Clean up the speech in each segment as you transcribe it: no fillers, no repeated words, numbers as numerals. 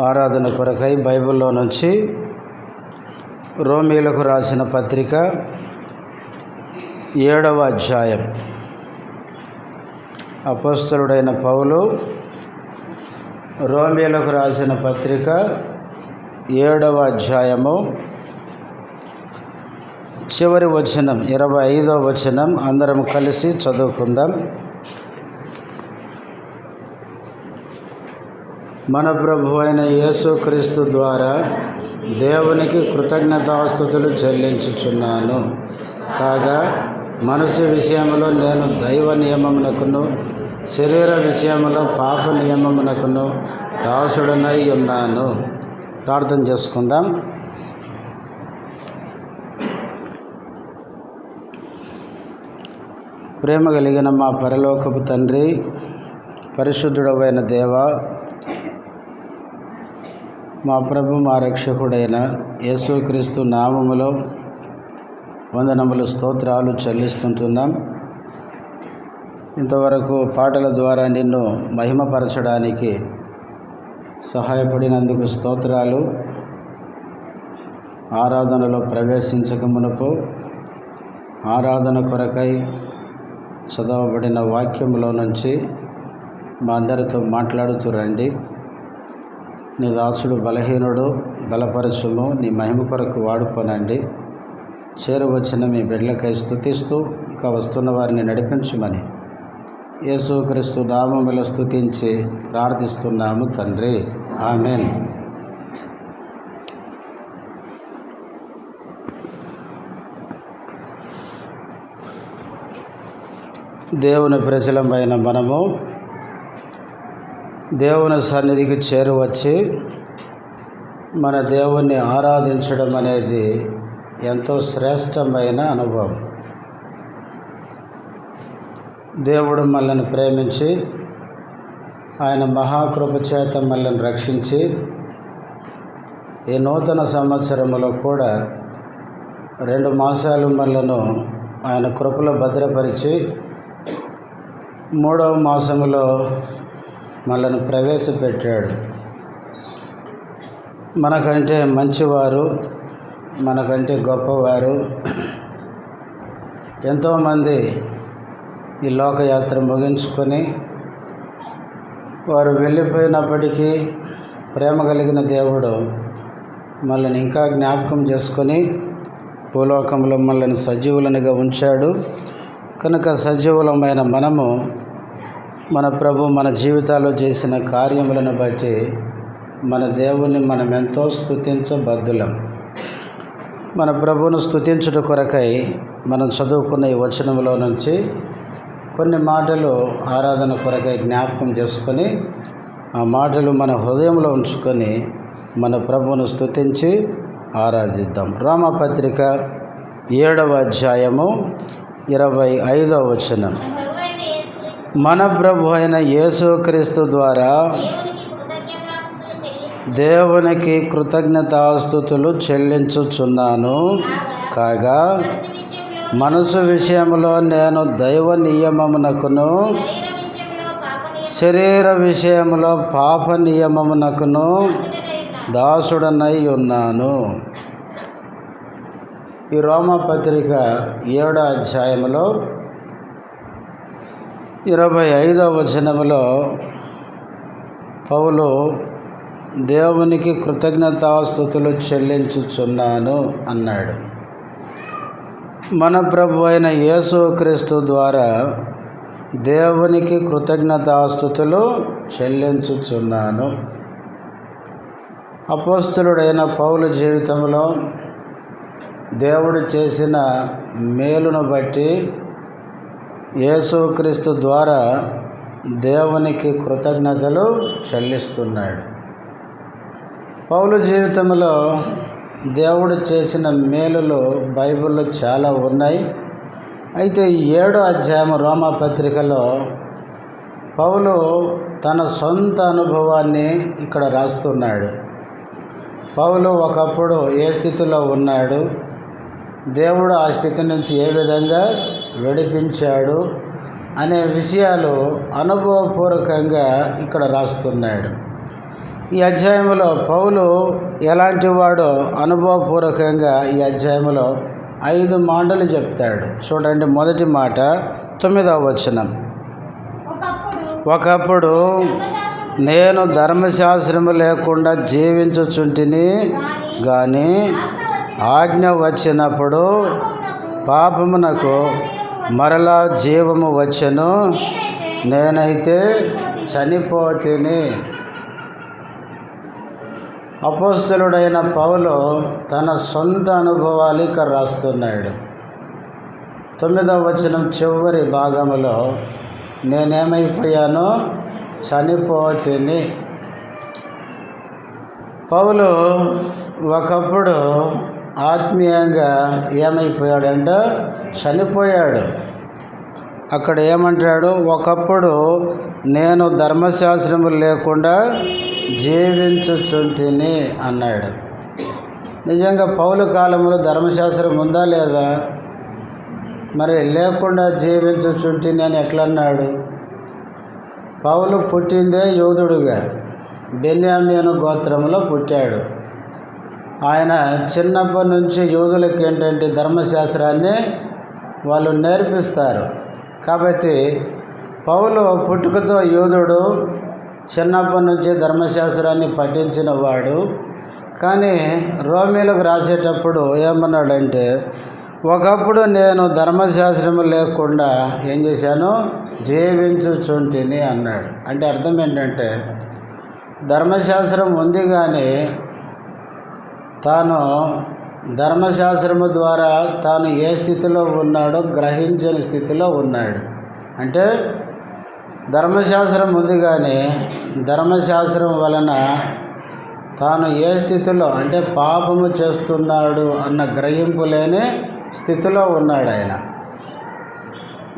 ఆరాధన కొరకై బైబిల్లో నుంచి రోమీయులకు రాసిన పత్రిక 7వ అధ్యాయం. అపోస్తలుడైన పౌలు రోమీయులకు రాసిన పత్రిక 7వ అధ్యాయము చివరి వచనం 25వ వచనం అందరం కలిసి చదువుకుందాం. మన ప్రభు అయిన యేసుక్రీస్తు ద్వారా దేవునికి కృతజ్ఞతాస్తుతులు చెల్లించుచున్నాను. కాగా మనసు విషయంలో నేను దైవ నియమమునకును శరీర విషయంలో పాప నియమమునకును దాసుడనై ఉన్నాను. ప్రార్థన చేసుకుందాం. ప్రేమ కలిగిన మా పరలోకపు తండ్రి, పరిశుద్ధుడవైన దేవ, మా ప్రభు మా రక్షకుడైన యేసుక్రీస్తు నామములో వందనములు స్తోత్రాలు చెల్లిస్తుంటున్నాం. ఇంతవరకు పాటల ద్వారా నిన్ను మహిమపరచడానికి సహాయపడినందుకు స్తోత్రాలు. ఆరాధనలో ప్రవేశించక మునుపు ఆరాధన కొరకై చదవబడిన వాక్యంలో నుంచి మా అందరితో మాట్లాడుతూ రండి. నీ దాసుడు బలహీనుడు, బలపరచుము, నీ మహిమ కొరకు వాడుకోనండి. చేరువచ్చిన మీ బిడ్డలకై స్తుతిస్తూ ఇంకా వస్తున్న వారిని నడిపించుమని యేసుక్రీస్తు నామములో స్తుతించి ప్రార్థిస్తున్నాము తండ్రి, ఆమెన్. దేవుని ప్రజలమైన మనము దేవుని సన్నిధికి చేరువచ్చి మన దేవుణ్ణి ఆరాధించడం అనేది ఎంతో శ్రేష్టమైన అనుభవం. దేవుడు మనల్ని ప్రేమించి ఆయన మహాకృప చేత మనల్ని రక్షించి ఈ నూతన సంవత్సరంలో కూడా 2 మాసాలు మనలను ఆయన కృపలో భద్రపరిచి 3వ మాసంలో మనల్ని ప్రవేశపెట్టాడు. మనకంటే మంచివారు, మనకంటే గొప్పవారు ఎంతోమంది ఈ లోకయాత్ర ముగించుకొని వారు వెళ్ళిపోయినప్పటికీ ప్రేమ కలిగిన దేవుడు మనల్ని ఇంకా జ్ఞాపకం చేసుకొని భూలోకంలో మనల్ని సజీవులనిగా ఉంచాడు. కనుక సజీవులమైన మనము మన ప్రభు మన జీవితాల్లో చేసిన కార్యములను బట్టి మన దేవుని మనం ఎంతో స్తుతించబద్దులం. మన ప్రభువును స్తుతించుట కొరకై మనం చదువుకున్న ఈ వచనంలో నుంచి కొన్ని మాటలు ఆరాధన కొరకై జ్ఞాపకం చేసుకొని ఆ మాటలు మన హృదయంలో ఉంచుకొని మన ప్రభువును స్తుతించి ఆరాధిద్దాం. రోమపత్రిక 7వ అధ్యాయము 25వ వచనం. మన ప్రభు అయిన యేసుక్రీస్తు ద్వారా దేవునికి కృతజ్ఞతాస్తుతులు చెల్లించుచున్నాను. కాగా మనసు విషయంలో నేను దైవ నియమమునకును శరీర విషయంలో పాప నియమమునకును దాసుడనై ఉన్నాను. ఈ రోమపత్రిక 7వ అధ్యాయంలో 25వ వచనంలో పౌలు దేవునికి కృతజ్ఞతాస్తుతులు చెల్లించుచున్నాను అన్నాడు. మన ప్రభు అయిన యేసుక్రీస్తు ద్వారా దేవునికి కృతజ్ఞతాస్తుతులు చెల్లించుచున్నాను. అపోస్తలుడైన పౌలు జీవితంలో దేవుడు చేసిన మేలును బట్టి యేసుక్రీస్తు ద్వారా దేవునికి కృతజ్ఞతలు చెల్లిస్తున్నాడు. పౌలు జీవితంలో దేవుడు చేసిన మేలులు బైబిల్లో చాలా ఉన్నాయి. అయితే 7వ అధ్యాయం రోమపత్రికలో పౌలు తన సొంత అనుభవాన్ని ఇక్కడ రాస్తున్నాడు. పౌలు ఒకప్పుడు ఏ స్థితిలో ఉన్నాడు, దేవుడు ఆ స్థితి నుంచి ఏ విధంగా విడిపించాడు అనే విషయాలు అనుభవపూర్వకంగా ఇక్కడ రాస్తున్నాడు. ఈ అధ్యాయంలో పౌలు ఎలాంటి వాడో అనుభవపూర్వకంగా ఈ అధ్యాయంలో 5 మాటలు చెప్తాడు. చూడండి, మొదటి మాట 9వ వచనం. ఒకప్పుడు నేను ధర్మశాస్త్రము లేకుండా జీవించుచుంటిని గాని ఆజ్ఞ వచ్చినప్పుడు పాపమునకు మరలా జీవము వచ్చెను, నేనైతే చనిపోతిని. అపోస్తలుడైన పౌలు తన సొంత అనుభవాలు ఇక్కడ రాస్తున్నాడు. 9వ వచనం చివరి భాగంలో నేనేమైపోయానో చనిపోతిని. పౌలు ఒకప్పుడు ఆత్మీయంగా ఏమైపోయాడంటే చనిపోయాడు. అక్కడ ఏమంటాడు? ఒకప్పుడు నేను ధర్మశాస్త్రము లేకుండా జీవించుచుంటిని అన్నాడు. నిజంగా పౌలు కాలంలో ధర్మశాస్త్రం ఉందా లేదా? మరి లేకుండా జీవించుచుంటిని అని ఎట్లా అన్నాడు? పౌలు పుట్టిందే యూదుడుగా, బెన్యామీను గోత్రంలో పుట్టాడు. ఆయన చిన్నప్పటి నుంచి యూదులకు ఏంటంటే ధర్మశాస్త్రాన్ని వాళ్ళు నేర్పిస్తారు. కాబట్టి పౌలు పుట్టుకతో యూదుడు, చిన్నప్పటి నుంచి ధర్మశాస్త్రాన్ని పఠించిన వాడు. కానీ రోమీలకు రాసేటప్పుడు ఏమన్నాడంటే, ఒకప్పుడు నేను ధర్మశాస్త్రము లేకుండా ఏం చేశాను? జీవించుచుంటిని అన్నాడు. అంటే అర్థం ఏంటంటే, ధర్మశాస్త్రం ఉంది కానీ తాను ధర్మశాస్త్రము ద్వారా తాను ఏ స్థితిలో ఉన్నాడో గ్రహించని స్థితిలో ఉన్నాడు. అంటే ధర్మశాస్త్రం ఉంది కానీ ధర్మశాస్త్రం వలన తాను ఏ స్థితిలో అంటే పాపము చేస్తున్నాడు అన్న గ్రహింపు లేని స్థితిలో ఉన్నాడు ఆయన.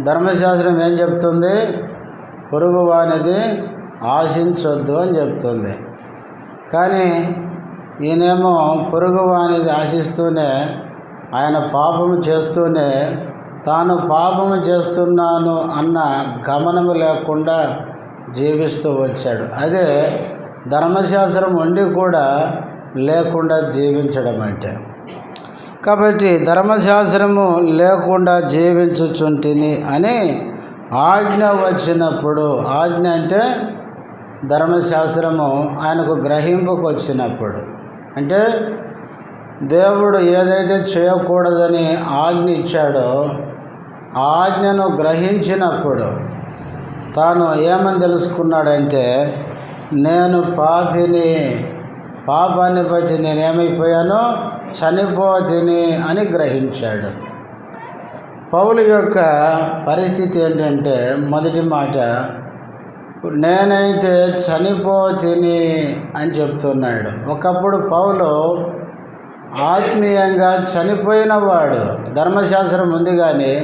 ధర్మశాస్త్రం ఏం చెప్తుంది? పొరుగువానిది ఆశించొద్దు అని చెప్తుంది. కానీ ఈయనేమో పొరుగువానిది ఆశిస్తూనే ఆయన పాపము చేస్తూనే తాను పాపము చేస్తున్నాను అన్న గమనము లేకుండా జీవిస్తూ వచ్చాడు. అదే ధర్మశాస్త్రం ఉండి కూడా లేకుండా జీవించడం అంటే. కాబట్టి ధర్మశాస్త్రము లేకుండా జీవించుచుంటిని అని ఆజ్ఞ వచ్చినప్పుడు, ఆజ్ఞ అంటే ధర్మశాస్త్రము ఆయనకు గ్రహింపుకు వచ్చినప్పుడు, అంటే దేవుడు ఏదైతే చేయకూడదని ఆజ్ఞ ఇచ్చాడో ఆ ఆజ్ఞను గ్రహించినప్పుడు తాను ఏమని తెలుసుకున్నాడంటే, నేను పాపిని, పాపాన్ని బట్టి నేనేమైపోయానో చనిపోతిని అని గ్రహించాడు. పౌలు యొక్క పరిస్థితి ఏంటంటే, మొదటి మాట నేనైతే చనిపోతిని అని చెప్తున్నాడు. ఒకప్పుడు పౌలు ఆత్మీయంగా చనిపోయిన వాడు. ధర్మశాస్త్రం ఉంది కానీ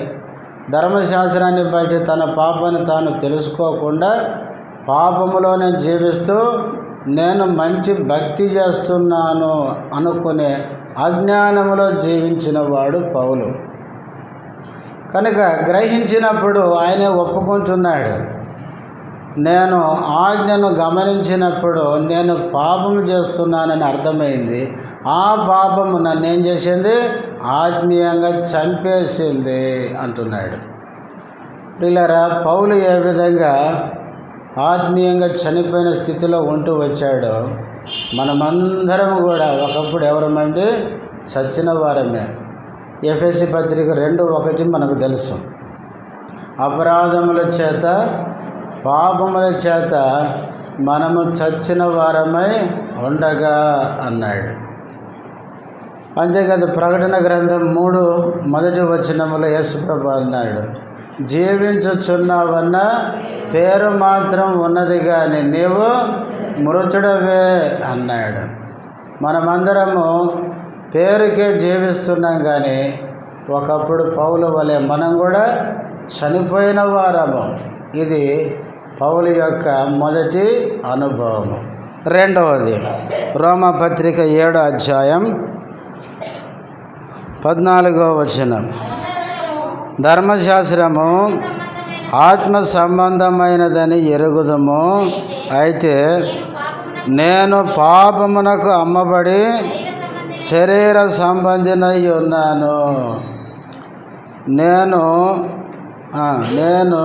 ధర్మశాస్త్రాన్ని బట్టి తన పాపాన్ని తాను తెలుసుకోకుండా పాపములోనే జీవిస్తూ నేను మంచి భక్తి చేస్తున్నాను అనుకునే అజ్ఞానములో జీవించిన వాడు పౌలు. కనుక గ్రహించినప్పుడు ఆయనే ఒప్పుకుంటున్నాడు. నేను ఆజ్ఞను గమనించినప్పుడు నేను పాపము చేస్తున్నానని అర్థమైంది. ఆ పాపము నన్ను ఏం చేసింది? ఆత్మీయంగా చంపేసింది అంటున్నాడు. ప్రియులారా, పౌలు ఏ విధంగా ఆత్మీయంగా చనిపోయిన స్థితిలో ఉంటూ వచ్చాడో మనమందరం కూడా ఒకప్పుడు ఎవరమండి? చచ్చిన వారమే. ఎఫెసీ పత్రిక 2:1 మనకు తెలుసు. అపరాధముల చేత పాపముల చేత మనము చచ్చిన వారమై ఉండగా అన్నాడు. అంతేకాదు, ప్రకటన గ్రంథం 3:1 యేసుప్రభు అన్నాడు, జీవించుచున్నావన్న పేరు మాత్రం ఉన్నది కానీ నీవు మృతుడవే అన్నాడు. మనమందరము పేరుకే జీవిస్తున్నాం కానీ ఒకప్పుడు పౌలు వలె మనం కూడా చనిపోయిన వారము. ఇది పౌలు యొక్క మొదటి అనుభవము. రెండవది, రోమాపత్రిక 7వ అధ్యాయం 14వ వచనం. ధర్మశాస్త్రము ఆత్మ సంబంధమైనదని ఎరుగుదము, అయితే నేను పాపమునకు అమ్మబడి శరీర సంబంధినై ఉన్నాను. నేను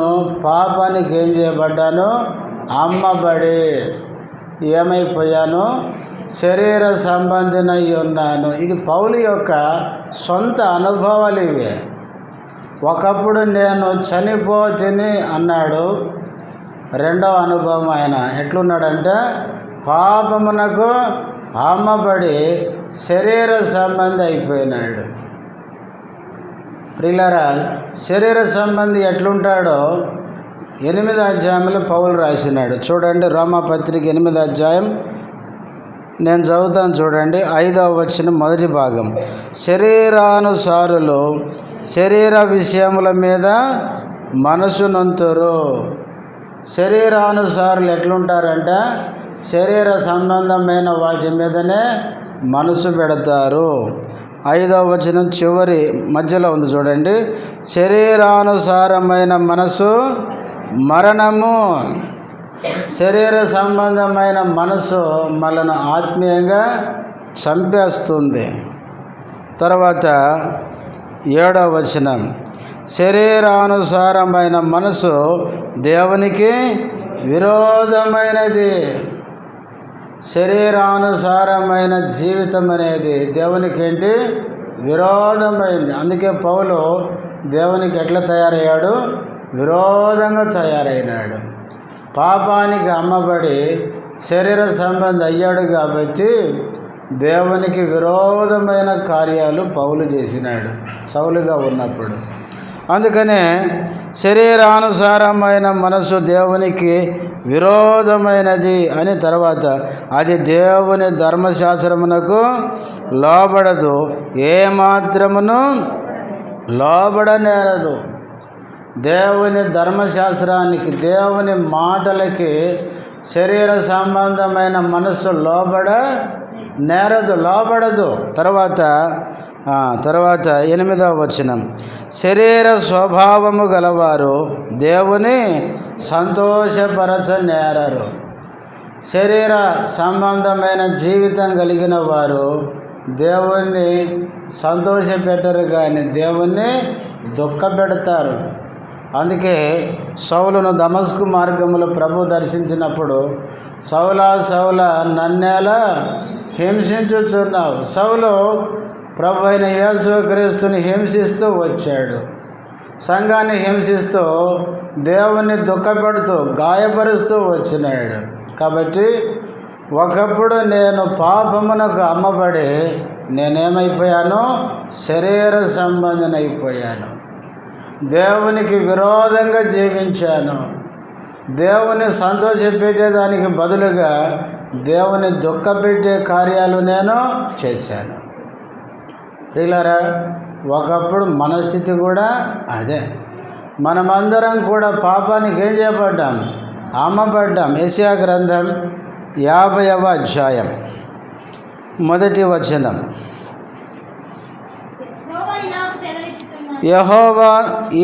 పాపానికి ఏం చేయబడ్డాను? అమ్మబడి ఏమైపోయాను? శరీర సంబంధినై ఉన్నాను. ఇది పౌలు యొక్క సొంత అనుభవాలు ఇవే. ఒకప్పుడు నేను చనిపోతిని అన్నాడు. రెండవ అనుభవం ఆయన ఎట్లున్నాడంటే పాపమునకు అమ్మబడి శరీర సంబంధి అయిపోయినాడు. ప్రియులారా, శరీర సంబంధి ఎట్లుంటాడో 8వ అధ్యాయంలో పౌలు రాసినాడు. చూడండి, రోమాపత్రిక 8వ అధ్యాయం నేను చదువుతాను. చూడండి, 5వ వచనం మొదటి భాగం. శరీరానుసారులు శరీర విషయముల మీద మనసునంతురు. శరీరానుసారులు ఎట్లుంటారంటే శరీర సంబంధమైన వాటి మీదనే మనసు పెడతారు. 5వ వచనం చివరి మధ్యలో ఉంది చూడండి. శరీరానుసారమైన మనసు మరణము. శరీర సంబంధమైన మనసు మనను ఆత్మీయంగా చంపేస్తుంది. తర్వాత 7వ వచనం, శరీరానుసారమైన మనసు దేవునికి విరోధమైనది. శరీరానుసారమైన జీవితం అనేది దేవునికి ఏంటి? విరోధమైంది. అందుకే పౌలు దేవునికి ఎట్లా తయారయ్యాడు? విరోధంగా తయారైనాడు. పాపానికి అమ్మబడి శరీర సంబంధి అయ్యాడు కాబట్టి దేవునికి విరోధమైన కార్యాలు పౌలు చేసినాడు సౌలుగా ఉన్నప్పుడు. అందుకనే శరీరానుసారమైన మనసు దేవునికి విరోధమైనది అని, తర్వాత అది దేవుని ధర్మశాస్త్రమునకు లోబడదు, ఏమాత్రమును లోబడనేరదు. దేవుని ధర్మశాస్త్రానికి, దేవుని మాటలకి శరీర సంబంధమైన మనస్సు లోబడదు. తర్వాత 8వ వచనం, శరీర స్వభావము గలవారు దేవుని సంతోషపరచనేరరు. శరీర సంబంధమైన జీవితం కలిగిన వారు దేవుణ్ణి సంతోషపెట్టరు కానీ దేవుణ్ణి దుఃఖపెడతారు. అందుకే సౌలును దమస్కు మార్గములో ప్రభు దర్శించినప్పుడు, సౌలా సౌలా నన్నేలా హింసించుచున్నావు. సౌలు ప్రభు అయిన యేసుక్రీస్తుని హింసిస్తూ వచ్చాడు. సంఘాన్ని హింసిస్తూ దేవుణ్ణి దుఃఖపెడుతూ గాయపరుస్తూ వచ్చినాడు. కాబట్టి ఒకప్పుడు నేను పాపమునకు అమ్మబడి నేనేమైపోయాను? శరీర సంబంధినైపోయాను. దేవునికి విరోధంగా జీవించాను. దేవుని సంతోషపెట్టేదానికి బదులుగా దేవుని దుఃఖపెట్టే కార్యాలు నేను చేశాను. ప్రియులారా, ఒకప్పుడు మన స్థితి కూడా అదే. మనమందరం కూడా పాపానికి ఏం చేయబడ్డాం? అమ్మబడ్డాం. యెషయా గ్రంథం 50వ అధ్యాయం మొదటి వచనం, యెహోవా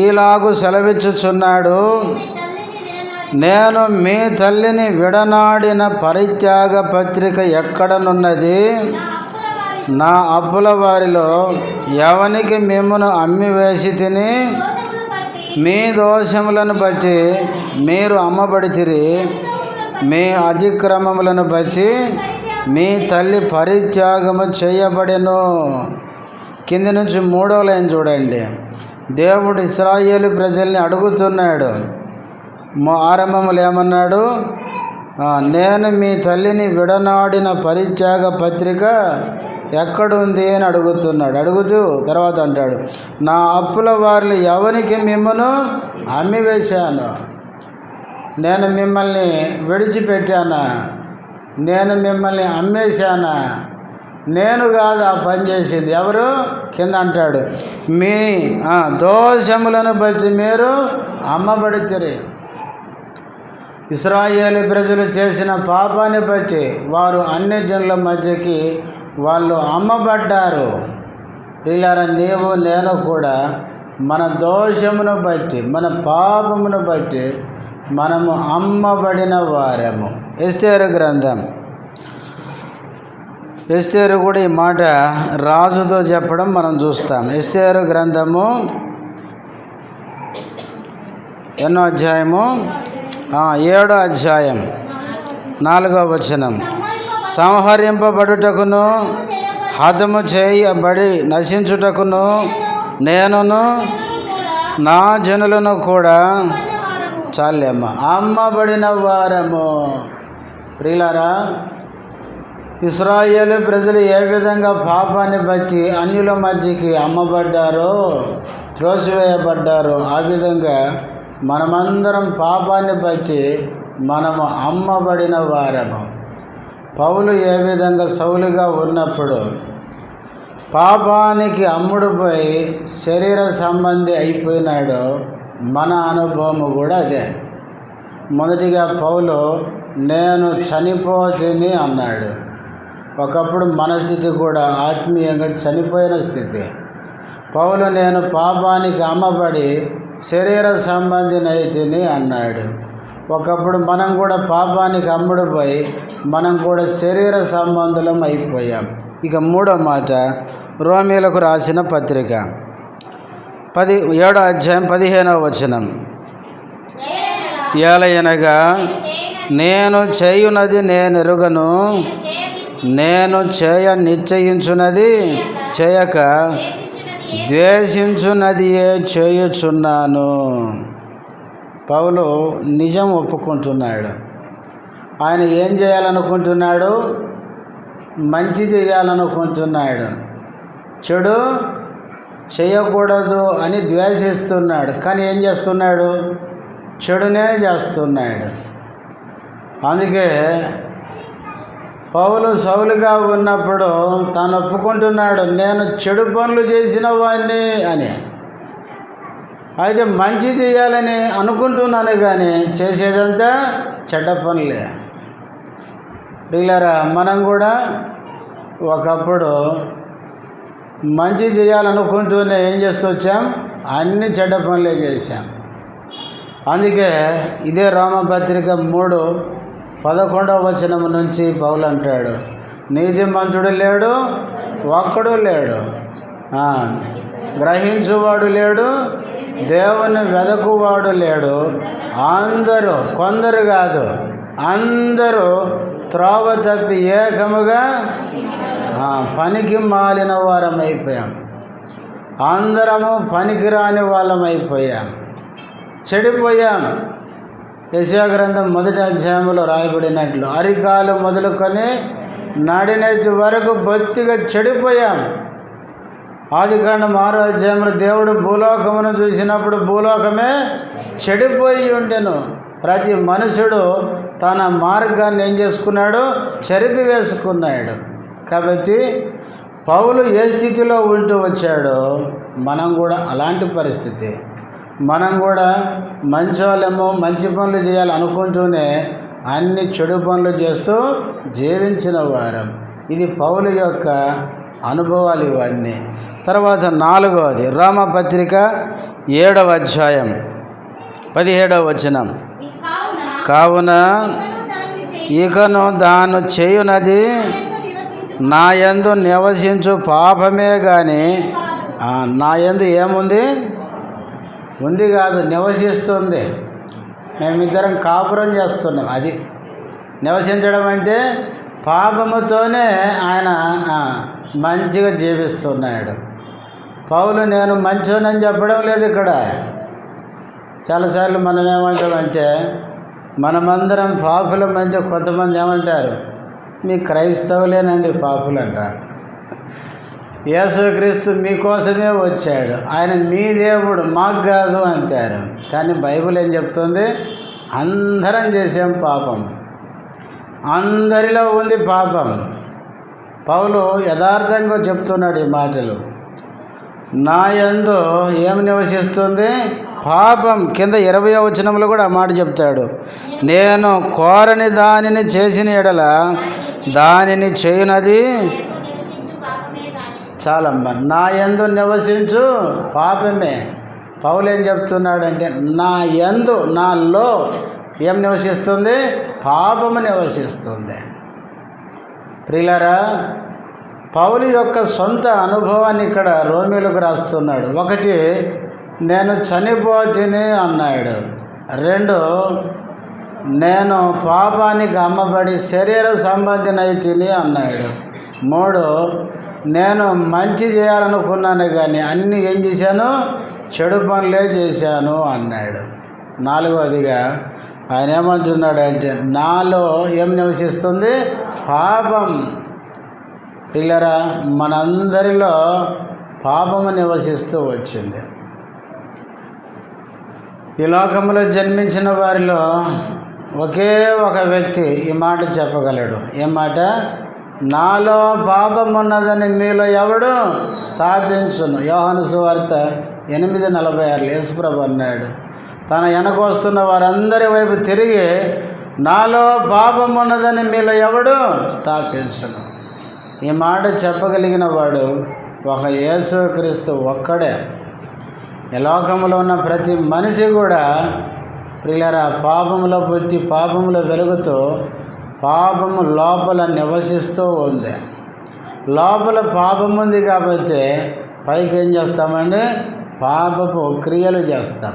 ఈలాగు సెలవిచ్చుచున్నాడు, నేను మీ తల్లిని విడనాడిన పరిత్యాగ పత్రిక ఎక్కడనున్నది? నా అప్పుల వారిలో ఎవనికి మిమ్మును అమ్మివేసి తిని మీ దోషములను బట్టి మీరు అమ్మబడితిరి, మీ అతిక్రమములను బట్టి మీ తల్లి పరిత్యాగము చేయబడెను. కింది నుంచి 3వ లైన్ చూడండి. దేవుడు ఇశ్రాయేలు ప్రజల్ని అడుగుతున్నాడు. ఆరంభములు ఏమన్నాడు? నేను మీ తల్లిని విడనాడిన పరిత్యాగ పత్రిక ఎక్కడుంది అని అడుగుతున్నాడు. అడుగుతూ తర్వాత అంటాడు, నా అప్పుల వారిని ఎవరికి మిమ్మను అమ్మివేశాను? నేను మిమ్మల్ని విడిచిపెట్టానా? నేను మిమ్మల్ని అమ్మేశానా? నేను కాదు ఆ పని చేసింది. ఎవరు? కింద అంటాడు, మీ దోషములను బట్టి మీరు అమ్మబడితిరి. ఇశ్రాయేలు ప్రజలు చేసిన పాపాన్ని బట్టి వారు అన్ని జనుల మధ్యకి వాళ్ళు అమ్మబడ్డారు. ప్రియులారా, నీవు నేను కూడా మన దోషమును బట్టి, మన పాపమును బట్టి మనము అమ్మబడిన వారము. ఎస్తేరు గ్రంథం ఎస్తేరు కూడా ఈ మాట రాజుతో చెప్పడం మనం చూస్తాం. ఎస్తేరు గ్రంథము ఎన్నో అధ్యాయము? 7వ అధ్యాయం 4వ వచనం. సంహరింపబడుటకును హతము చేయబడి నశించుటకును నేనును నా జనులను కూడా చాలేమ్మ అమ్మబడిన వారము. ప్రియులారా, ఇశ్రాయేలు ప్రజలు ఏ విధంగా పాపాన్ని బట్టి అన్యుల మధ్యకి అమ్మబడ్డారో, త్రోసివేయబడ్డారో, ఆ విధంగా మనమందరం పాపాన్ని బట్టి మనము అమ్మబడిన వారము. పౌలు ఏ విధంగా సౌలుగా ఉన్నప్పుడు పాపానికి అమ్ముడుపోయి శరీర సంబంధి అయిపోయినాడో, మన అనుభవం కూడా అదే. మొదటిగా పౌలు నేను చనిపోతుంది అన్నాడు. ఒకప్పుడు మన స్థితి కూడా ఆత్మీయంగా చనిపోయిన స్థితి. పౌలు నేను పాపానికి అమ్మబడి శరీర సంబంధినైతిని అన్నాడు. ఒకప్పుడు మనం కూడా పాపానికి అమ్ముడుపోయి మనం కూడా శరీర సంబంధులం అయిపోయాం. ఇక 3వ మాట, రోమీయులకు రాసిన పత్రిక 7వ అధ్యాయం 15వ వచనం. ఏలయనగా నేను చేయునది నేనెరుగను, నేను చేయ నిశ్చయించున్నది చేయక ద్వేషించున్నదియే చేయుచున్నాను. పౌలు నిజం ఒప్పుకుంటున్నాడు. ఆయన ఏం చేయాలనుకుంటున్నాడు? మంచి చేయాలనుకుంటున్నాడు. చెడు చేయకూడదు అని ద్వేషిస్తున్నాడు. కానీ ఏం చేస్తున్నాడు? చెడునే చేస్తున్నాడు. అందుకే పౌలు సౌలుగా ఉన్నప్పుడు తాను ఒప్పుకుంటున్నాడు, నేను చెడు పనులు చేసిన వాడిని అని. అయితే మంచి చేయాలని అనుకుంటున్నాను కానీ చేసేదంతా చెడ్డ పనులే. ప్రియులారా, మనం కూడా ఒకప్పుడు మంచి చేయాలనుకుంటూనే ఏం చేస్తూ వచ్చాం? అన్ని చెడ్డ పనులే చేశాం. అందుకే ఇదే రోమపత్రిక 3:11వ వచనం నుంచి పౌలు అంటాడు, నీతిమంతుడు లేడు, ఒక్కడు లేడు, గ్రహించువాడు లేడు, దేవుని వెదకువాడు లేడు. అందరూ, కొందరు కాదు, అందరూ త్రోవ తప్పి ఏకముగా పనికి మాలిన వారం అయిపోయాం. అందరము పనికిరాని వాళ్ళం అయిపోయాం, చెడిపోయాం. యెషయా గ్రంథం 1వ అధ్యాయంలో రాయబడినట్లు అరికాలు మొదలుకొని నడినెత్తి వరకు బొత్తిగా చెడిపోయాం. ఆదికాండం 6వ అధ్యాయంలో దేవుడు భూలోకమును చూసినప్పుడు భూలోకమే చెడిపోయి ఉండెను. ప్రతి మనుషుడు తన మార్గాన్ని ఏం చేసుకున్నాడు? చెరిపి వేసుకున్నాడు. కాబట్టి పౌలు ఏ స్థితిలో ఉంటూ వచ్చాడో మనం కూడా అలాంటి పరిస్థితి. మనం కూడా మంచోళ్ళేమో మంచి పనులు చేయాలనుకుంటూనే అన్ని చెడు పనులు చేస్తూ జీవించిన వారం. ఇది పౌలు యొక్క అనుభవాలు ఇవన్నీ. తర్వాత 4వది రోమపత్రిక 7వ అధ్యాయం 17వ వచనం. కావున ఇకను దాను చేయునది నా యందు నివసించు పాపమే కానీ నా యందు ఏముంది? ఉంది కాదు, నివసిస్తుంది. మేమిద్దరం కాపురం చేస్తున్నాం. అది నివసించడం అంటే పాపముతోనే ఆయన మంచిగా జీవిస్తున్నాడు. పౌలు నేను మంచోనని చెప్పడం లేదు ఇక్కడ. చాలాసార్లు మనం ఏమంటామంటే మనమందరం పాపులం అంటే కొంతమంది ఏమంటారు, మీ క్రైస్తవులేనండి పాపులు అంటారు. యేసుక్రీస్తు మీకోసమే వచ్చాడు, ఆయన మీ దేవుడు, మాకు కాదు అంటారు. కానీ బైబిల్ ఏం చెప్తుంది? అందరం చేసాం పాపం, అందరిలో ఉంది పాపం. పౌలు యథార్థంగా చెప్తున్నాడు ఈ మాటలు. నా యందు ఏం నివసిస్తుంది? పాపం. కింద 20వ వచనంలో కూడా ఆ మాట చెప్తాడు, నేను కోరని దానిని చేసిన ఎడల దానిని చేయునది చాలమ్మ. నా యందు నివసించు పాపమే. పౌలు ఏం చెప్తున్నాడంటే నా యందు, నాలో ఏం నివసిస్తుంది? పాపము నివసిస్తుంది. ప్రియులారా, పౌలు యొక్క సొంత అనుభవాన్ని ఇక్కడ రోమీలకు రాస్తున్నాడు. ఒకటి, నేను చనిపోతిని అన్నాడు. 2, నేను పాపానికి అమ్మబడి శరీర సంబంధినైతిని అన్నాడు. 3, నేను మంచి చేయాలనుకున్నాను కానీ అన్నీ ఏం చేశాను, చెడు పనులే చేశాను అన్నాడు. 4వదిగా ఆయన ఏమంటున్నాడు అంటే, నాలో ఏం నివసిస్తుంది, పాపం. పిల్లరా, మనందరిలో పాపము నివసిస్తూ వచ్చింది. ఈ లోకంలో జన్మించిన వారిలో ఒకే ఒక వ్యక్తి ఈ మాట చెప్పగలడు. ఏం మాట? నాలో పాపం ఉన్నదని మీలో ఎవడు స్థాపించును. యోహాను సువార్త 8:46 యేసుప్రభు అన్నాడు. తన వెనక వస్తున్న వారందరి వైపు తిరిగి, నాలో పాపం ఉన్నదని మీలో ఎవడు స్థాపించును. ఈ మాట చెప్పగలిగిన వాడు ఒక యేసుక్రీస్తు ఒక్కడే. ఈ లోకంలో ఉన్న ప్రతి మనిషి కూడా ప్రియులారా పాపములో పుట్టి పాపములో పెరుగుతూ పాపము లోపల నివసిస్తూ ఉంది. లోపల పాపం ఉంది కాబట్టి పైకి ఏం చేస్తామండి, పాపపు క్రియలు చేస్తాం.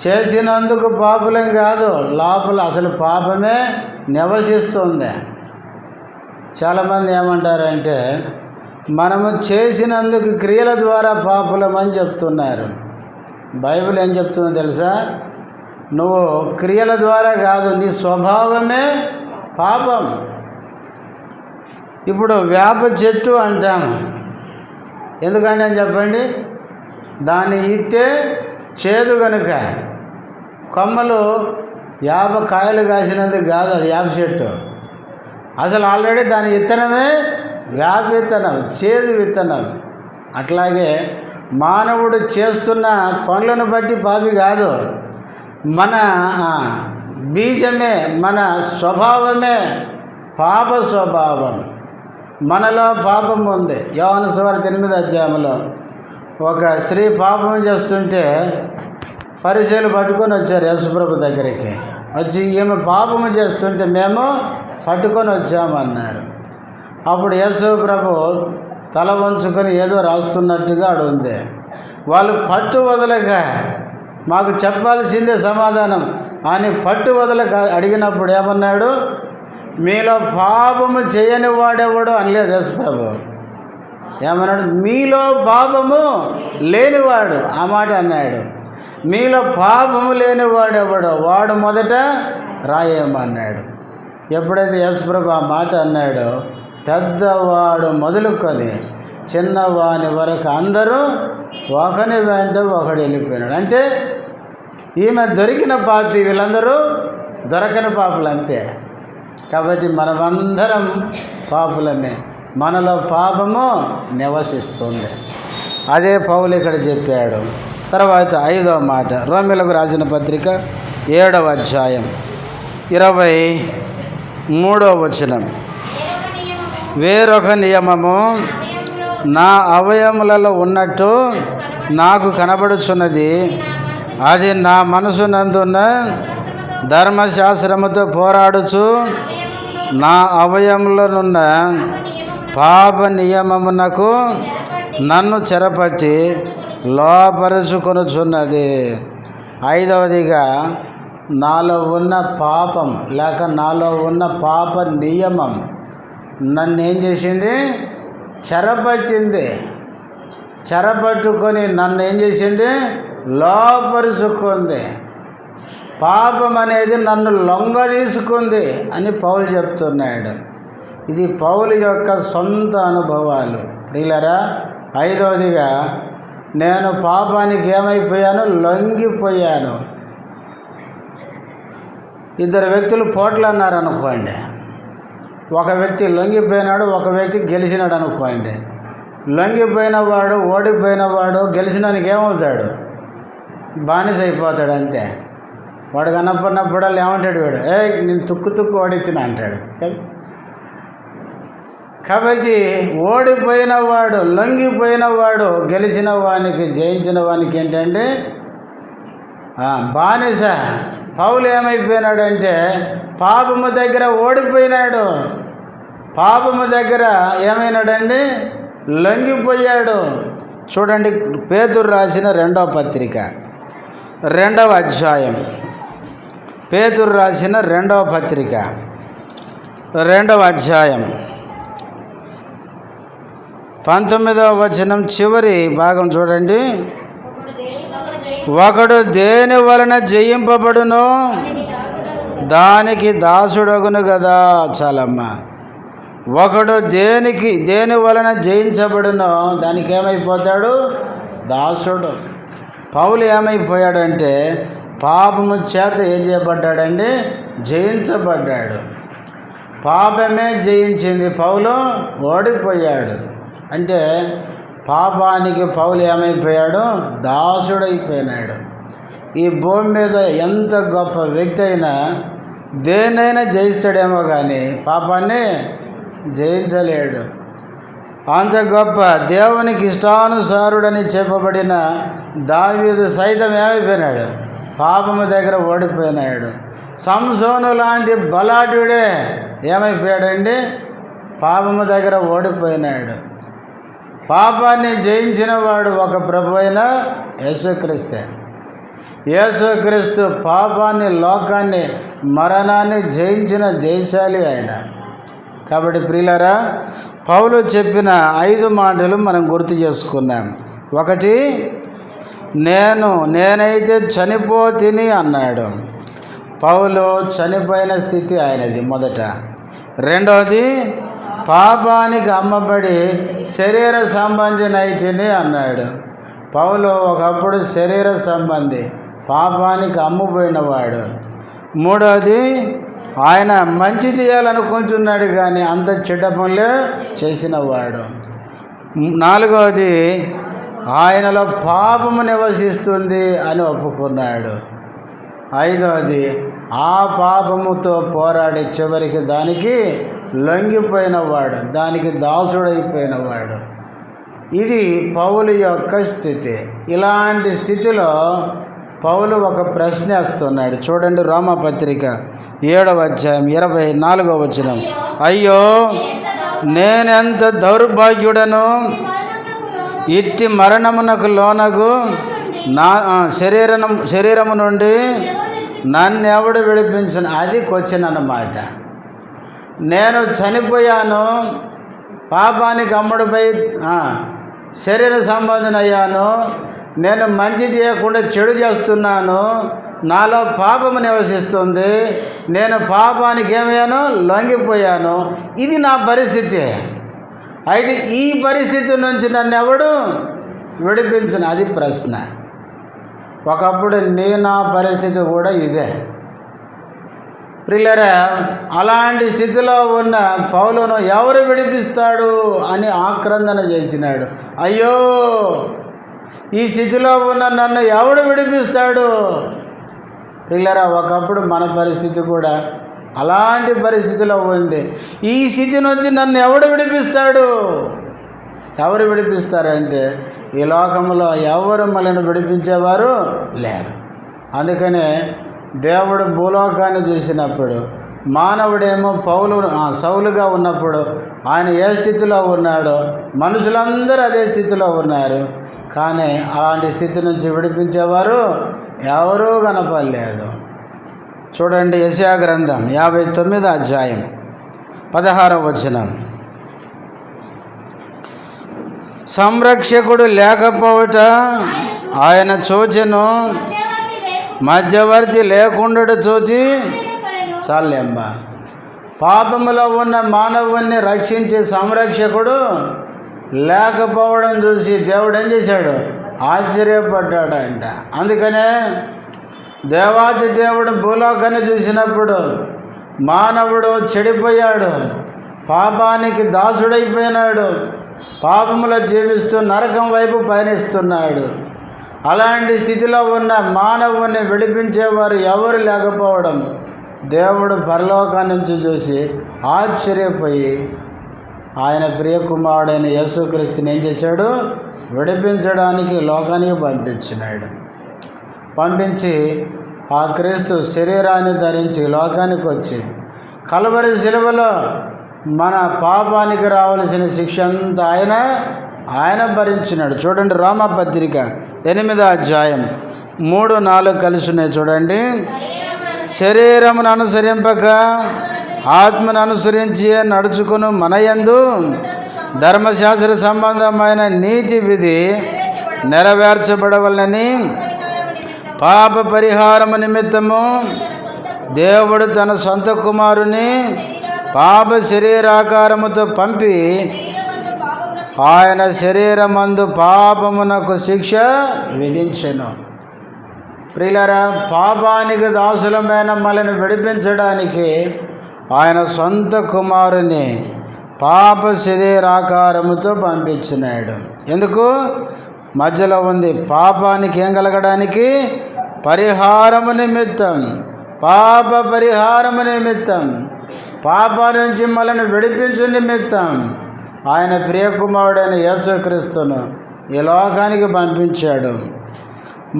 చేసినందుకు పాపులేం కాదు, లోపల అసలు పాపమే నివసిస్తుంది. చాలామంది ఏమంటారంటే, మనము చేసినందుకు క్రియల ద్వారా పాపులమని చెప్తున్నారు. బైబిల్ ఏం చెప్తుందో తెలుసా? నువ్వు క్రియల ద్వారా కాదు, నీ స్వభావమే పాపం. ఇప్పుడు వేప చెట్టు అంటాము, ఎందుకంటే అని చెప్పండి, దాన్ని ఇత్తే చేదు కనుక. కొమ్మలు వేప కాయలు కాసినందుకు కాదు అది వేప చెట్టు, అసలు ఆల్రెడీ దాని విత్తనమే వేప విత్తనం, చేదు విత్తనం. అట్లాగే మానవుడు చేస్తున్న పనులను బట్టి పాపి కాదు, మన బీజమే, మన స్వభావమే పాప స్వభావం. మనలో పాపం ఉంది. యోహాను సువార్త 8 ఒక స్త్రీ పాపం చేస్తుంటే పరిచయులు పట్టుకొని వచ్చారు యేసుప్రభు దగ్గరికి. వచ్చి ఈమె పాపము చేస్తుంటే మేము పట్టుకొని వచ్చామన్నారు. అప్పుడు యేసుప్రభు తల వంచుకొని ఏదో రాస్తున్నట్టుగా ఉంది. వాళ్ళు పట్టు వదలక మాకు చెప్పాల్సిందే సమాధానం అని పట్టు వదలక అడిగినప్పుడు ఏమన్నాడు, మీలో పాపము చేయని వాడెవడు అనలేదు యేసుప్రభు. ఏమన్నాడు, మీలో పాపము లేనివాడు, ఆ మాట అన్నాడు. మీలో పాపము లేనివాడెవడో వాడు మొదట రాయేమన్నాడు. ఎప్పుడైతే యేసుప్రభు ఆ మాట అన్నాడో పెద్దవాడు మొదలుకొని చిన్నవాని వరకు అందరూ ఒకని వెంట ఒకడు వెళ్ళిపోయినాడు. అంటే ఈమె దొరికిన పాపి, వీళ్ళందరూ దొరకని పాపులు అంతే. కాబట్టి మనమందరం పాపులమే, మనలో పాపము నివసిస్తుంది. అదే పౌలు ఇక్కడ చెప్పాడు. తర్వాత 5వ మాట, రోమీయులకు రాసిన పత్రిక 7వ అధ్యాయం 23వ వచనం. వేరొక నియమము నా అవయములలో ఉన్నట్టు నాకు కనబడుచున్నది, అది నా మనసునందున్న ధర్మశాస్త్రముతో పోరాడుచు నా అవయములనున్న పాప నియమమునకు నన్ను చెరపట్టి లోపరుచుకొనుచున్నది. 5వదిగా నాలో ఉన్న పాపం లేక నాలో ఉన్న పాప నియమం నన్ను ఏం చేసింది, చెరపట్టింది. చెరపట్టుకొని నన్ను ఏం చేసింది, లోపరుచుకుంది. పాపం అనేది నన్ను లొంగ తీసుకుంది అని పౌలు చెప్తున్నాడు. ఇది పౌలు యొక్క సొంత అనుభవాలు. ప్రియులారా, 5వదిగా నేను పాపానికి ఏమైపోయాను, లొంగిపోయాను. 2 వ్యక్తులు పోట్లు అన్నారు అనుకోండి, ఒక వ్యక్తి లొంగిపోయినాడు, ఒక వ్యక్తి గెలిచినాడు అనుకోండి. లొంగిపోయిన వాడు, ఓడిపోయిన వాడు గెలిచినానికి ఏమవుతాడు, బానిస అయిపోతాడు అంతే. వాడు కనపడినప్పుడల్లా ఏమంటాడు, వాడు నేను తుక్కు ఓడించిన అంటాడు కదా. కాబట్టి ఓడిపోయిన వాడు, లొంగిపోయిన వాడు గెలిచిన వానికి, జయించిన వానికి ఏంటంటే బానిస. పౌలు ఏమైపోయినాడంటే పాపము దగ్గర ఓడిపోయినాడు. పాపము దగ్గర ఏమైనాడండి? లొంగిపోయాడు. చూడండి, పేతురు రాసిన 2వ పత్రిక 2వ అధ్యాయం. పేతురు రాసిన 2వ పత్రిక 2వ అధ్యాయం 19వ వచనం చివరి భాగం చూడండి. ఒకడు దేని వలన జయింపబడునో దానికి దాసుడగును కదా. చాలమ్మ. ఒకడు దేని వలన జయించబడునో దానికి ఏమైపోతాడు? దాసుడు. పౌలు ఏమైపోయాడంటే పాపము చేత ఏం చేయబడ్డాడండి? జయించబడ్డాడు. పాపమే జయించింది, పౌలు ఓడిపోయాడు. అంటే పాపానికి పౌలు ఏమైపోయాడు? దాసుడైపోయినాడు. ఈ భూమి మీద ఎంత గొప్ప వ్యక్తి అయినా దేన్నైనా జయిస్తాడేమో కానీ పాపాన్ని జయించలేడు. అంత గొప్ప దేవునికి ఇష్టానుసారుడని చెప్పబడిన దావీదు సైతం ఏమైపోయినాడు? పాపము దగ్గర ఓడిపోయినాడు. సంసోను లాంటి బలాఢ్యుడే ఏమైపోయాడండి? పాపము దగ్గర ఓడిపోయినాడు. పాపాన్ని జయించిన వాడు ఒక ప్రభు అయిన యేసుక్రీస్తే. యేసుక్రీస్తు పాపాన్ని, లోకాన్ని, మరణాన్ని జయించిన జయశాలి ఆయన. కాబట్టి ప్రియులారా, పౌలు చెప్పిన 5 మాటలు మనం గుర్తు చేసుకున్నాం. ఒకటి, నేనైతే చనిపోతిని అన్నాడు. పౌలు చనిపోయిన స్థితి ఆయనది మొదట. రెండవది, పాపానికి అమ్మబడి శరీర సంబంధినైతిని అన్నాడు. పౌలు ఒకప్పుడు శరీర సంబంధి, పాపానికి అమ్ముపోయినవాడు. మూడవది, ఆయన మంచి చేయాలనుకుంటున్నాడు కానీ అంత చెడ్డ పనులే చేసినవాడు. నాలుగవది, ఆయనలో పాపము నివసిస్తుంది అని ఒప్పుకున్నాడు. ఐదవది, ఆ పాపముతో పోరాడి చివరికి దానికి లొంగిపోయినవాడు, దానికి దాసుడైపోయినవాడు. ఇది పౌలు యొక్క స్థితి. ఇలాంటి స్థితిలో పౌలు ఒక ప్రశ్న వేస్తున్నాడు. చూడండి, రోమాపత్రిక 7వ అధ్యాయం 24వ వచనం. అయ్యో, నేనెంత దౌర్భాగ్యుడను, ఇట్టి మరణమునకు లోనగు నా శరీరము నుండి నన్నెవడు విడిపించను. అది క్వశ్చన్ అన్నమాట. నేను చనిపోయాను, పాపానికి అమ్ముడుపై శరీర సంబంధనయ్యాను, నేను మంచి చేయకుండా చెడు చేస్తున్నాను, నాలో పాపము నివసిస్తుంది, నేను పాపానికి ఏమయ్యాను? లొంగిపోయాను. ఇది నా పరిస్థితి. అయితే ఈ పరిస్థితి నుంచి నన్ను ఎవడు విడిపించను? అది ప్రశ్న. ఒకప్పుడు నా పరిస్థితి కూడా ఇదే. ప్రియులారా, అలాంటి స్థితిలో ఉన్న పౌలును ఎవరు విడిపిస్తాడు అని ఆక్రందన చేసినాడు. అయ్యో, ఈ స్థితిలో ఉన్న నన్ను ఎవడు విడిపిస్తాడు? ప్రియులారా, ఒకప్పుడు మన పరిస్థితి కూడా అలాంటి పరిస్థితిలో ఉంది. ఈ స్థితి నుంచి నన్ను ఎవడు విడిపిస్తాడు? ఎవరు విడిపిస్తారంటే ఈ లోకంలో ఎవరు మనల్ని విడిపించేవారు లేరు. అందుకనే దేవుడు భూలోకాన్ని చూసినప్పుడు మానవుడేమో సౌలుగా ఉన్నప్పుడు ఆయన ఏ స్థితిలో ఉన్నాడో మనుషులందరూ అదే స్థితిలో ఉన్నారు. కానీ అలాంటి స్థితి నుంచి విడిపించేవారు ఎవరూ కనపడలేదు. చూడండి, యెషయా గ్రంథం 59వ అధ్యాయం 16వ వచనం. సంరక్షకుడు లేకపోవట ఆయన చూచెను, మధ్యవర్తి లేకుండా చూచి చాలేమ్మ. పాపములో ఉన్న మానవుణ్ణి రక్షించే సంరక్షకుడు లేకపోవడం చూసి దేవుడు ఏం చేశాడు? ఆశ్చర్యపడ్డాడంట. అందుకనే దేవాది దేవుడు భూలోకాన్ని చూసినప్పుడు మానవుడు చెడిపోయాడు, పాపానికి దాసుడైపోయినాడు, పాపములో జీవిస్తూ నరకం వైపు పయనిస్తున్నాడు. అలాంటి స్థితిలో ఉన్న మానవుని విడిపించేవారు ఎవరు లేకపోవడం దేవుడు పరలోకం నుంచి చూసి ఆశ్చర్యపోయి ఆయన ప్రియకుమారుడైన యేసుక్రీస్తుని ఏం చేశాడు? విడిపించడానికి లోకానికి పంపించినాడు. పంపించి ఆ క్రీస్తు శరీరాన్ని ధరించి లోకానికి వచ్చి కల్వరి శిలువలో మన పాపానికి రావలసిన శిక్ష అంతా ఆయన భరించినాడు. చూడండి రోమాపత్రిక 8వ అధ్యాయం 3-4 కలిసి ఉన్నాయి చూడండి. శరీరమును అనుసరింపక ఆత్మను అనుసరించి నడుచుకుని మనయందు ధర్మశాస్త్ర సంబంధమైన నీతి విధి నెరవేర్చబడవలనని పాప పరిహారము నిమిత్తము దేవుడు తన సొంత కుమారుని పాప శరీరాకారముతో పంపి ఆయన శరీరమందు పాపమునకు శిక్ష విధించెను. ప్రియులారా, పాపానికి దాసులమైన మనల్ని విడిపించడానికి ఆయన సొంత కుమారుని పాప శరీరాకారముతో పంపించినాడు. ఎందుకు? మధ్యలో ఉంది పాపానికి ఏం కలగడానికి? పరిహారము నిమిత్తం, పాప పరిహారము నిమిత్తం, పాప నుంచి మనల్ని విడిపించు నిమిత్తం ఆయన ప్రియకుమారుడైన యేసుక్రీస్తును ఈ లోకానికి పంపించాడు.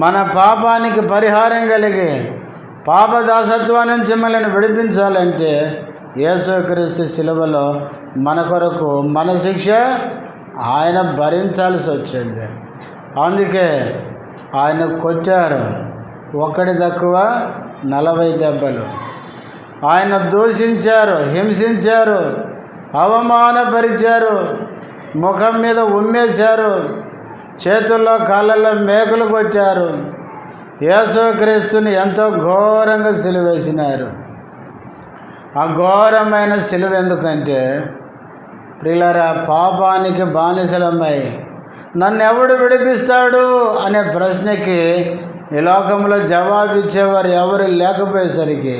మన పాపానికి పరిహారం కలిగి పాప దాసత్వం నుంచి మనల్ని విడిపించాలంటే యేసుక్రీస్తు శిలువలో మన కొరకు మన శిక్ష ఆయన భరించాల్సి వచ్చింది. అందుకే ఆయన కొట్టారు, ఒకటి తక్కువ 40 దెబ్బలు. ఆయన దూషించారు, హింసించారు, అవమానపరిచారు, ముఖం మీద ఉమ్మేశారు, చేతుల్లో కాళ్ళల్లో మేకులు కొట్టారు. యేసుక్రీస్తుని ఎంతో ఘోరంగా సిలువేసినారు. ఆ ఘోరమైన సిలువ ఎందుకంటే ప్రియులారా, పాపానికి బానిసలమై నన్ను ఎవడు విడిపిస్తాడు అనే ప్రశ్నకి ఈ లోకంలో జవాబిచ్చేవారు ఎవరు లేకపోయేసరికి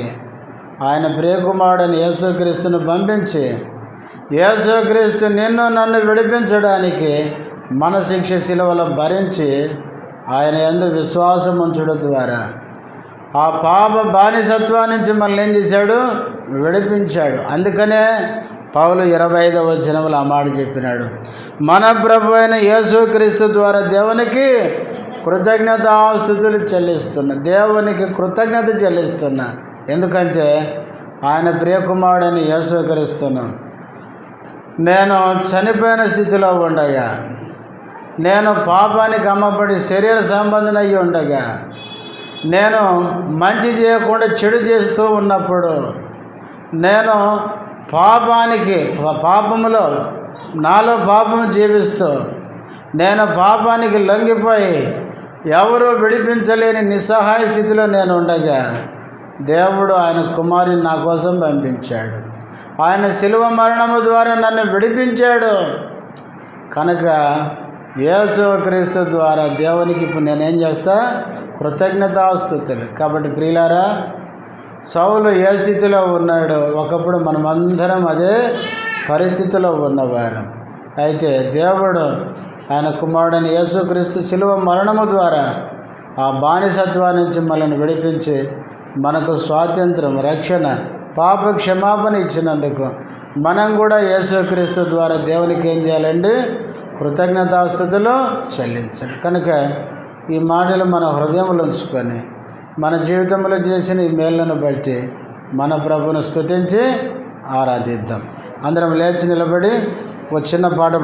ఆయన ప్రియకుమారుడని యేసుక్రీస్తును పంపించి యేసుక్రీస్తు నిన్ను నన్ను విడిపించడానికి మన శిక్ష శిలువలో భరించి ఆయన యందు విశ్వాసం ఉంచడం ద్వారా ఆ పాప బానిసత్వం నుంచి మనల్ని ఏం చేశాడు? విడిపించాడు. అందుకనే పౌలు 25వ వచనంలో ఆ మాట చెప్పినాడు, మన ప్రభు అయిన యేసుక్రీస్తు ద్వారా దేవునికి కృతజ్ఞతాస్తుతులు చెల్లిస్తున్నా, దేవునికి కృతజ్ఞత చెల్లిస్తున్నా. ఎందుకంటే ఆయన ప్రియకుమారుడైన యేసుక్రీస్తును నేను చనిపోయిన స్థితిలో ఉండగా, నేను పాపానికి అమ్మబడి శరీర సంబంధం అయ్యి ఉండగా, నేను మంచి చేయకుండా చెడు చేస్తూ ఉన్నప్పుడు, నేను పాపములో నాలో పాపము జీవిస్తూ నేను పాపానికి లొంగిపోయి ఎవరు విడిపించలేని నిస్సహాయ స్థితిలో నేను ఉండగా దేవుడు ఆయన కుమారుని నా కోసం పంపించాడు. ఆయన శిలువ మరణము ద్వారా నన్ను విడిపించాడు. కనుక యేసుక్రీస్తు ద్వారా దేవునికి ఇప్పుడు నేనేం చేస్తా? కృతజ్ఞతాస్తుతులు. కాబట్టి ప్రియులారా, సౌలు ఏ స్థితిలో ఉన్నాడో ఒకప్పుడు మనమందరం అదే పరిస్థితిలో ఉన్నవారు. అయితే దేవుడు ఆయన కుమారుడైన యేసుక్రీస్తు శిలువ మరణము ద్వారా ఆ బానిసత్వం నుంచి మనల్ని విడిపించి మనకు స్వాతంత్రం, రక్షణ, పాప క్షమాపణ ఇచ్చినందుకు మనం కూడా యేసుక్రీస్తు ద్వారా దేవునికి ఏం చేయాలండి? కృతజ్ఞతాస్తుతులు చెల్లించాలి. కనుక ఈ మాటలు మన హృదయంలో ఉంచుకొని మన జీవితంలో చేసిన ఈ మేళ్లను బట్టి మన ప్రభువును స్తుతించి ఆరాధిద్దాం. అందరం లేచి నిలబడి ఒక చిన్న పాట